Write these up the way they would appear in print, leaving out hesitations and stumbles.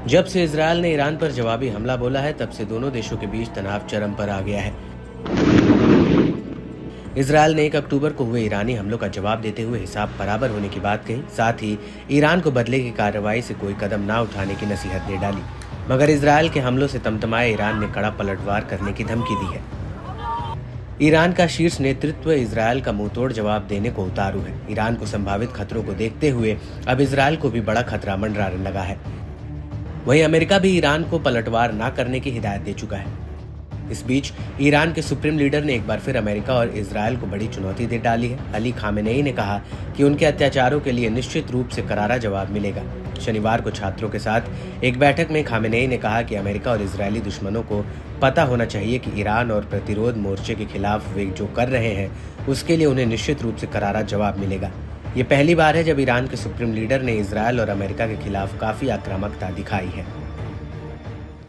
जब से इजरायल ने ईरान पर जवाबी हमला बोला है, तब से दोनों देशों के बीच तनाव चरम पर आ गया है। इजरायल ने 1 अक्टूबर को हुए ईरानी हमलों का जवाब देते हुए हिसाब बराबर होने की बात कही। साथ ही ईरान को बदले की कार्रवाई से कोई कदम न उठाने की नसीहत दे डाली। मगर इजरायल के हमलों से तमतमाए ईरान ने कड़ा पलटवार करने की धमकी दी है। ईरान का शीर्ष नेतृत्व इजरायल का मुंहतोड़ जवाब देने को उतारू है। ईरान को संभावित खतरों को देखते हुए अब इजरायल को भी बड़ा खतरा मंडराने लगा है। वहीं अमेरिका भी ईरान को पलटवार न करने की हिदायत दे चुका है। इस बीच ईरान के सुप्रीम लीडर ने एक बार फिर अमेरिका और इजरायल को बड़ी चुनौती दे डाली है। अली खामेनेई ने कहा कि उनके अत्याचारों के लिए निश्चित रूप से करारा जवाब मिलेगा। शनिवार को छात्रों के साथ एक बैठक में खामेनेई ने कहा कि अमेरिका और इजरायली दुश्मनों को पता होना चाहिए कि ईरान और प्रतिरोध मोर्चे के खिलाफ वे जो कर रहे हैं उसके लिए उन्हें निश्चित रूप से करारा जवाब मिलेगा। ये पहली बार है जब ईरान के सुप्रीम लीडर ने इजरायल और अमेरिका के खिलाफ काफी आक्रामकता दिखाई है।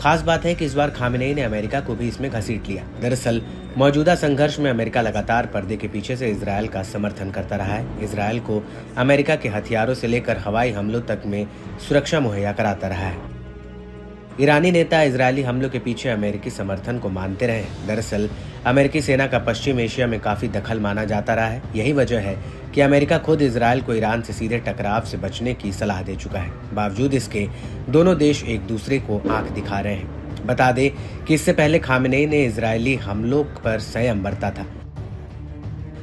खास बात है कि इस बार खामेनेई ने अमेरिका को भी इसमें घसीट लिया। दरअसल मौजूदा संघर्ष में अमेरिका लगातार पर्दे के पीछे से इजरायल का समर्थन करता रहा है। इजरायल को अमेरिका के हथियारों से लेकर हवाई हमलों तक में सुरक्षा मुहैया कराता रहा है। ईरानी नेता इजरायली हमलों के पीछे अमेरिकी समर्थन को मानते रहे। दरअसल अमेरिकी सेना का पश्चिम एशिया में काफी दखल माना जाता रहा है। यही वजह है कि अमेरिका खुद इजरायल को ईरान से सीधे टकराव से बचने की सलाह दे चुका है। बावजूद इसके दोनों देश एक दूसरे को आंख दिखा रहे हैं। बता दें कि इससे पहले खामेनेई ने इजरायली हमलों पर संयम बरता था,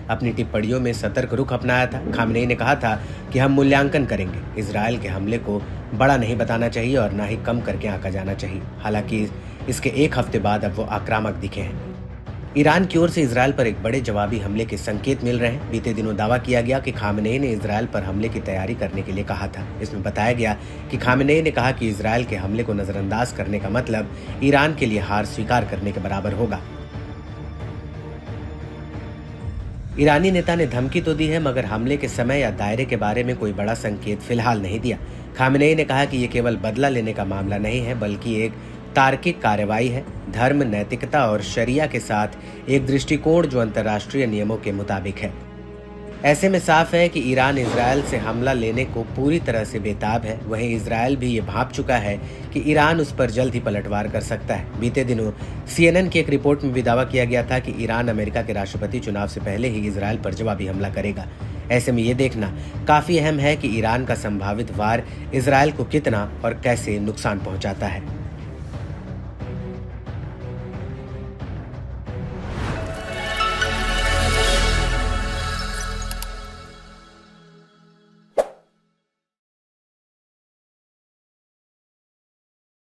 अपनी टिप्पणियों में सतर्क रुख अपनाया था। खामेनेई ने कहा था कि हम मूल्यांकन करेंगे, इजरायल के हमले को बड़ा नहीं बताना चाहिए और ना ही कम करके आंका जाना चाहिए। हालांकि इसके 1 हफ्ते बाद अब वो आक्रामक दिखे हैं। ईरान की ओर से इजरायल पर एक बड़े जवाबी हमले के संकेत मिल रहे हैं। बीते दिनों दावा किया गया कि खामेनेई ने इजरायल पर हमले की तैयारी करने के लिए कहा था। इसमें बताया गया कि खामेनेई ने कहा कि इजरायल के हमले को नजरअंदाज करने का मतलब ईरान के लिए हार स्वीकार करने के बराबर होगा। ईरानी नेता ने धमकी तो दी है, मगर हमले के समय या दायरे के बारे में कोई बड़ा संकेत फिलहाल नहीं दिया। खामेनेई ने कहा कि ये केवल बदला लेने का मामला नहीं है, बल्कि एक तार्किक कार्रवाई है, धर्म, नैतिकता और शरिया के साथ एक दृष्टिकोण जो अंतर्राष्ट्रीय नियमों के मुताबिक है। ऐसे में साफ है कि ईरान इजरायल से हमला लेने को पूरी तरह से बेताब है। वहीं इजरायल भी ये भांप चुका है कि ईरान उस पर जल्द ही पलटवार कर सकता है। बीते दिनों CNN की एक रिपोर्ट में भी दावा किया गया था कि ईरान अमेरिका के राष्ट्रपति चुनाव से पहले ही इजरायल पर जवाबी हमला करेगा। ऐसे में ये देखना काफी अहम है कि ईरान का संभावित वार इजरायल को कितना और कैसे नुकसान पहुंचाता है।